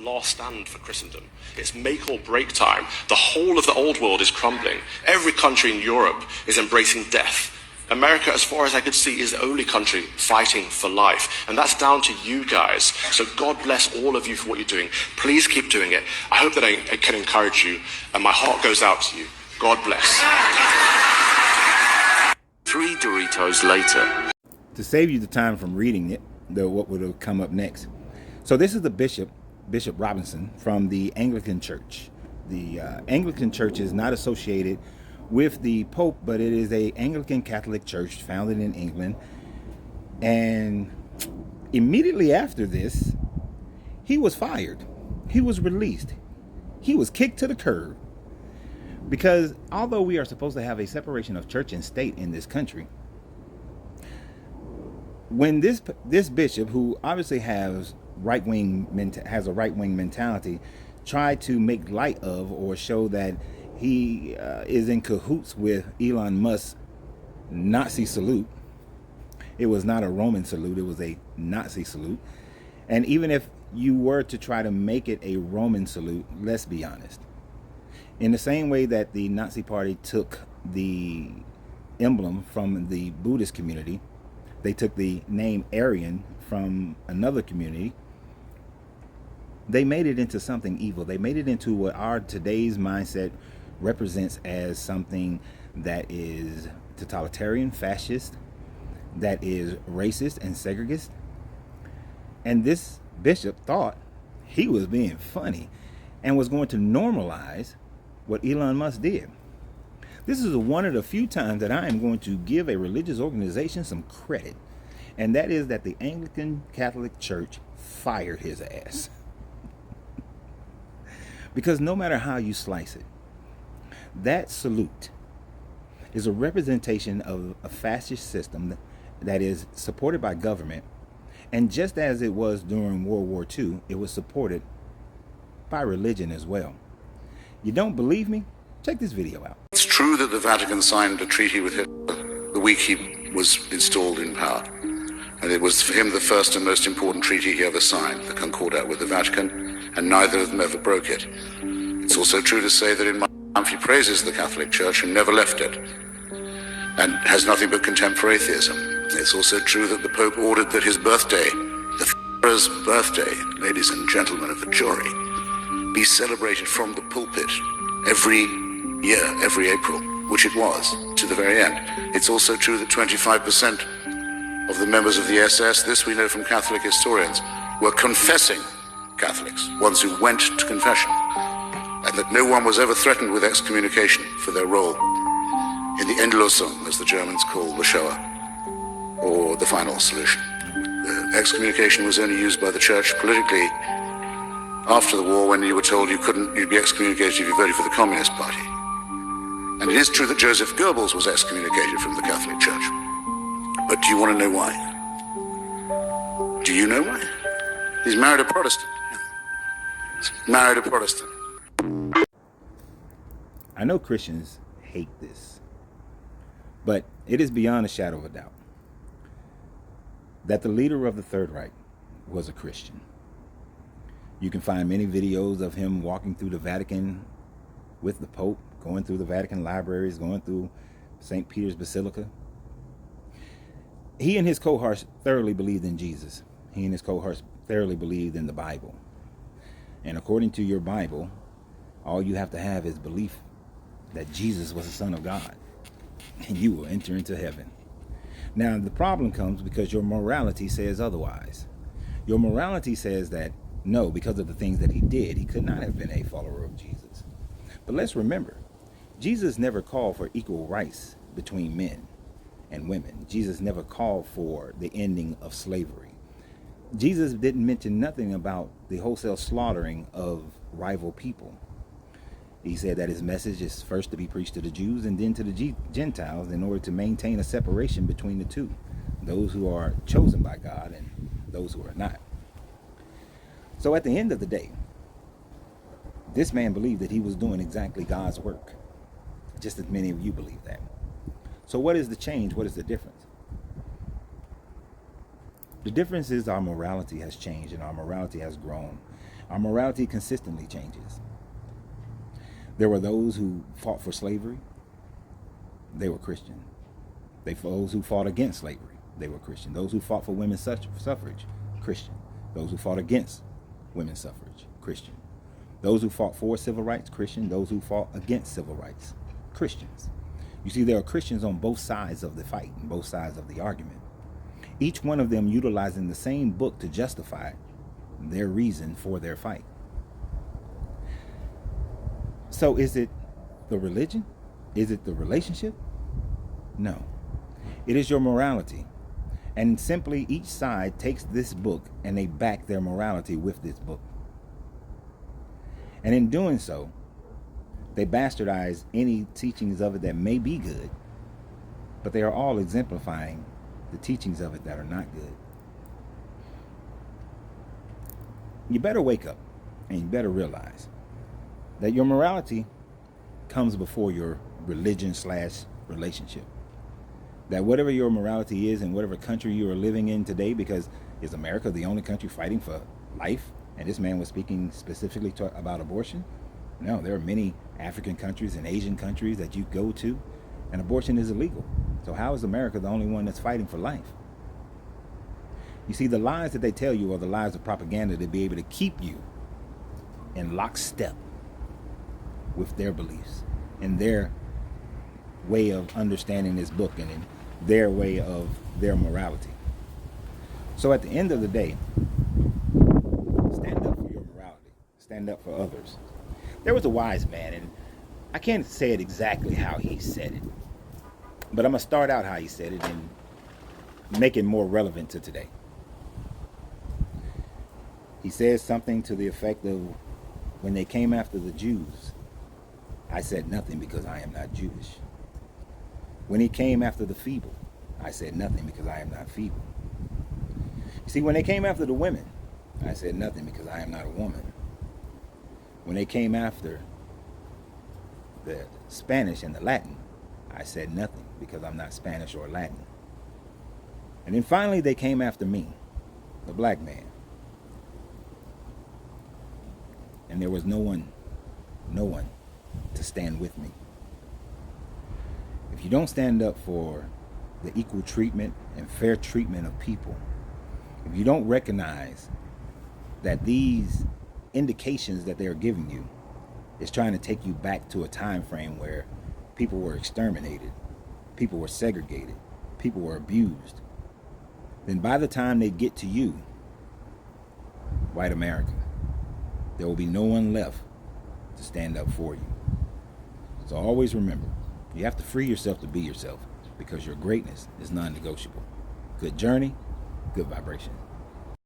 last stand for Christendom. It's make or break time. The whole of the old world is crumbling. Every country in Europe is embracing death. America, as far as I could see, is the only country fighting for life. And that's down to you guys. So God bless all of you for what you're doing. Please keep doing it. I hope that I can encourage you. And my heart goes out to you. God bless. 3 Doritos later. To save you the time from reading it, what would have come up next. So this is the Bishop Robinson from the Anglican Church. The Anglican Church is not associated with the Pope, but it is a Anglican Catholic church founded in England. And immediately after this, he was fired. He was released. He was kicked to the curb. Because although we are supposed to have a separation of church and state in this country, when this bishop, who obviously has a right-wing mentality, tried to make light of or show that he is in cahoots with Elon Musk's Nazi salute. It was not a Roman salute, it was a Nazi salute. And even if you were to try to make it a Roman salute, let's be honest. In the same way that the Nazi Party took the emblem from the Buddhist community, they took the name Aryan from another community, they made it into something evil. They made it into what our today's mindset represents as something that is totalitarian, fascist, that is racist and segregist. And this bishop thought he was being funny and was going to normalize what Elon Musk did. This is one of the few times that I am going to give a religious organization some credit, and that is that the Anglican Catholic Church fired his ass. Because no matter how you slice it, that salute is a representation of a fascist system that is supported by government, and just as it was during World War II, it was supported by religion as well. You don't believe me? Check this video out. It's true that the Vatican signed a treaty with Hitler the week he was installed in power. And it was for him the first and most important treaty he ever signed, the Concordat with the Vatican, and neither of them ever broke it. It's also true to say that in my triumph he praises the Catholic Church and never left it, and has nothing but contempt for atheism. It's also true that the Pope ordered that his birthday, the Emperor's birthday, ladies and gentlemen of the jury, be celebrated from the pulpit every year, every April, which it was, to the very end. It's also true that 25% of the members of the SS, this we know from Catholic historians, were confessing Catholics, ones who went to confession, and that no one was ever threatened with excommunication for their role in the Endlösung, as the Germans call the Shoah, or the final solution. The excommunication was only used by the church politically after the war, when you were told you'd be excommunicated if you voted for the Communist Party. And it is true that Joseph Goebbels was excommunicated from the Catholic Church. But do you want to know why? Do you know why? He's married a Protestant. He's married a Protestant. I know Christians hate this, but it is beyond a shadow of a doubt that the leader of the Third Reich was a Christian. You can find many videos of him walking through the Vatican with the Pope, going through the Vatican libraries, going through St. Peter's Basilica. He and his cohorts thoroughly believed in Jesus. He and his cohorts thoroughly believed in the Bible. And according to your Bible, all you have to have is belief that Jesus was the Son of God, and you will enter into heaven. Now, the problem comes because your morality says otherwise. Your morality says that no, because of the things that he did, he could not have been a follower of Jesus. But let's remember, Jesus never called for equal rights between men and women. Jesus never called for the ending of slavery. Jesus didn't mention nothing about the wholesale slaughtering of rival people. He said that his message is first to be preached to the Jews and then to the Gentiles, in order to maintain a separation between the two, those who are chosen by God and those who are not. So at the end of the day, this man believed that he was doing exactly God's work, just as many of you believe that. So what is the change? What is the difference? The difference is our morality has changed and our morality has grown. Our morality consistently changes. There were those who fought for slavery. They were Christian. Those who fought against slavery, they were Christian. Those who fought for women's suffrage, Christian. Those who fought against women's suffrage, Christian. Those who fought for civil rights, Christian. Those who fought against civil rights, Christians. You see, there are Christians on both sides of the fight and both sides of the argument. Each one of them utilizing the same book to justify their reason for their fight. So is it the religion? Is it the relationship? No. It is your morality. And simply each side takes this book and they back their morality with this book. And in doing so, they bastardize any teachings of it that may be good, but they are all exemplifying the teachings of it that are not good. You better wake up and you better realize that your morality comes before your religion/relationship. That whatever your morality is in whatever country you are living in today, because is America the only country fighting for life? And this man was speaking specifically about abortion. No, there are many African countries and Asian countries that you go to and abortion is illegal. So how is America the only one that's fighting for life? You see, the lies that they tell you are the lies of propaganda to be able to keep you in lockstep with their beliefs and their way of understanding this book and in their way of their morality. So at the end of the day, stand up for your morality. Stand up for others. There was a wise man, and I can't say it exactly how he said it, but I'm going to start out how he said it and make it more relevant to today. He says something to the effect of, when they came after the Jews, I said nothing because I am not Jewish. When he came after the feeble, I said nothing because I am not feeble. You see, when they came after the women, I said nothing because I am not a woman. When they came after the Spanish and the Latin, I said nothing because I'm not Spanish or Latin. And then finally they came after me, the black man. And there was no one to stand with me. If you don't stand up for the equal treatment and fair treatment of people, if you don't recognize that these indications that they're giving you is trying to take you back to a time frame where people were exterminated, people were segregated, people were abused, then by the time they get to you, white America, there will be no one left to stand up for you. So always remember, you have to free yourself to be yourself because your greatness is non-negotiable. Good journey, good vibration.